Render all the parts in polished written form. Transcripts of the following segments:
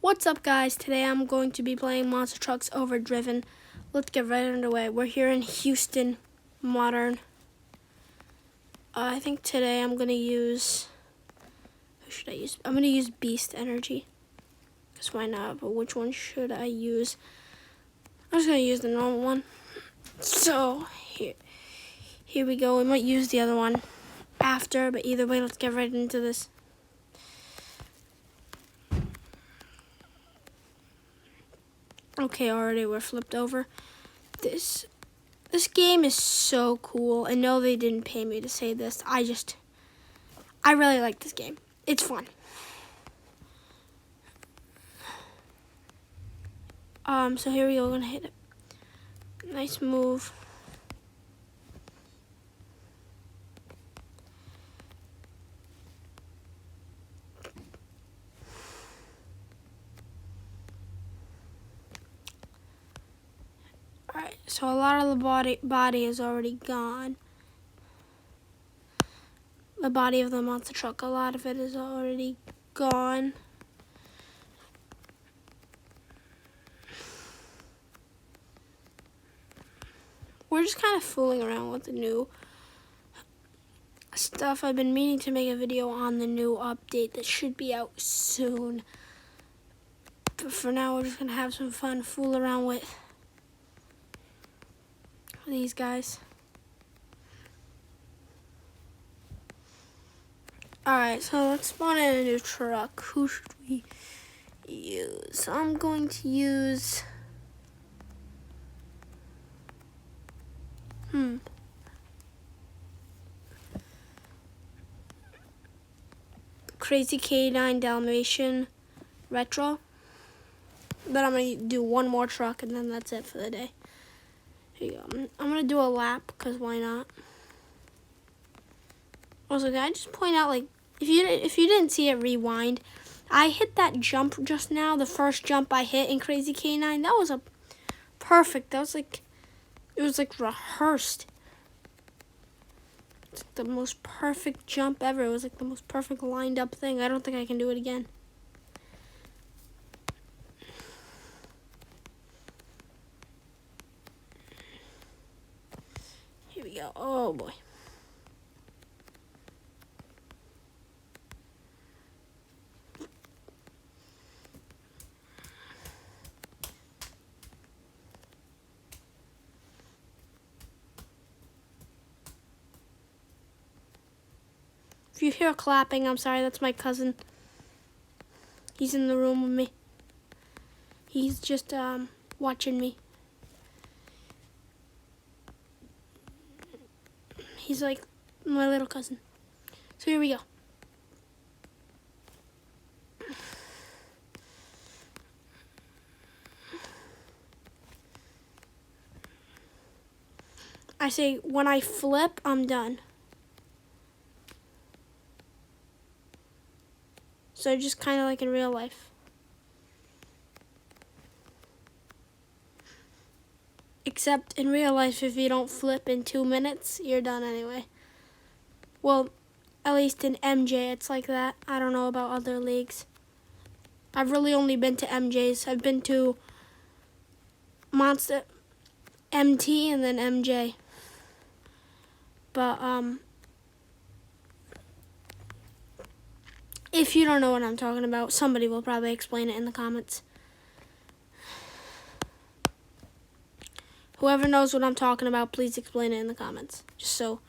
What's up, guys? Today I'm going to be playing Monster Trucks Overdriven. Let's get right underway. We're here in Houston, Modern. I think today I'm going to use... Who should I use? I'm going to use Beast Energy. Because why not? But which one should I use? I'm just going to use the normal one. So, here we go. We might use the other one after, but either way, let's get right into this. Okay, already we're flipped over. This game is so cool. I know they didn't pay me to say this. I really like this game. It's fun. So here we go. We're gonna hit it. Nice move. Alright, so a lot of the body is already gone. The body of the monster truck, a lot of it is already gone. We're just kind of fooling around with the new stuff. I've been meaning to make a video on the new update that should be out soon. But for now, we're just going to have some fun, fool around with these guys. Alright, so let's spawn in a new truck. Who should we use? I'm going to use... Crazy K9 Dalmatian Retro. Then I'm going to do one more truck, and then that's it for the day. Here you go. I'm going to do a lap, because why not? Also, can I just point out, like, if you didn't see it, rewind. I hit that jump just now, the first jump I hit in Crazy K9. That was a perfect. That was like, it was like rehearsed. It's like the most perfect jump ever. It was like the most perfect lined up thing. I don't think I can do it again. Here we go. Oh boy. If you hear clapping, I'm sorry, that's my cousin. He's in the room with me. He's just watching me. He's like my little cousin. So here we go. I say when I flip, I'm done. So just kind of like in real life. Except in real life, if you don't flip in 2 minutes, you're done anyway. Well, at least in MJ, it's like that. I don't know about other leagues. I've really only been to MJs. I've been to Monster, MT, and then MJ. But, if you don't know what I'm talking about, somebody will probably explain it in the comments. Whoever knows what I'm talking about, please explain it in the comments. Just so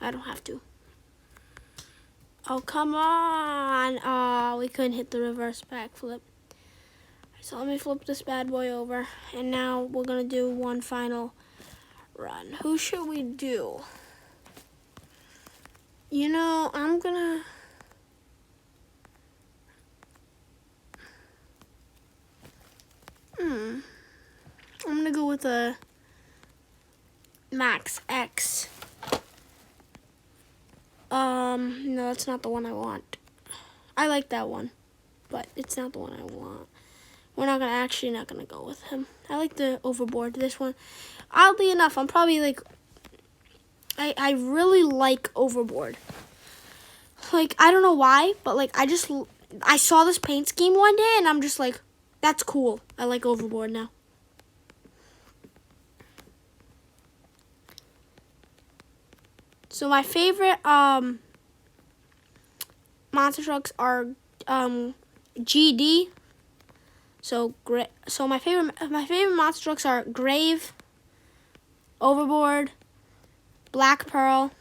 I don't have to. Oh, come on. Oh, we couldn't hit the reverse backflip. So let me flip this bad boy over. And now we're going to do one final run. Who should we do? You know, I'm going to... I'm going to go with a Max X. No, that's not the one I want. I like that one, but it's not the one I want. We're not gonna go with him. I like the overboard. This one, oddly enough, I'm probably like, I really like overboard. Like, I don't know why, but like, I saw this paint scheme one day, and I'm just like, that's cool. I like Overboard now. So my favorite monster trucks are GD. So my favorite monster trucks are Grave, Overboard, Black Pearl,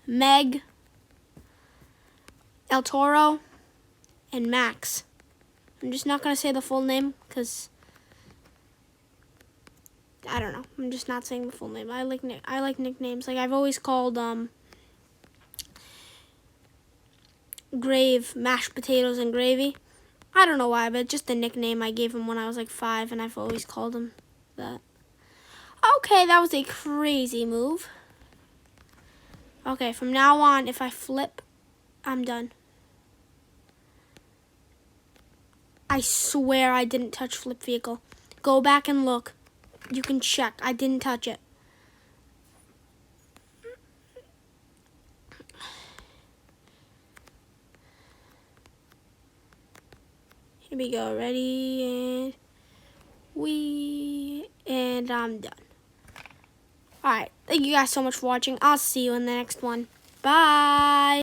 Meg, El Toro, and Max. I'm just not gonna say the full name because I don't know. I'm just not saying the full name. I like nicknames. Like I've always called Grave mashed potatoes and gravy. I don't know why, but just the nickname I gave him when I was like 5, and I've always called him that. Okay, that was a crazy move. Okay, from now on, if I flip, I'm done. I swear I didn't touch flip vehicle. Go back and look. You can check. I didn't touch it. Here we go. Ready? And I'm done. Alright. Thank you guys so much for watching. I'll see you in the next one. Bye.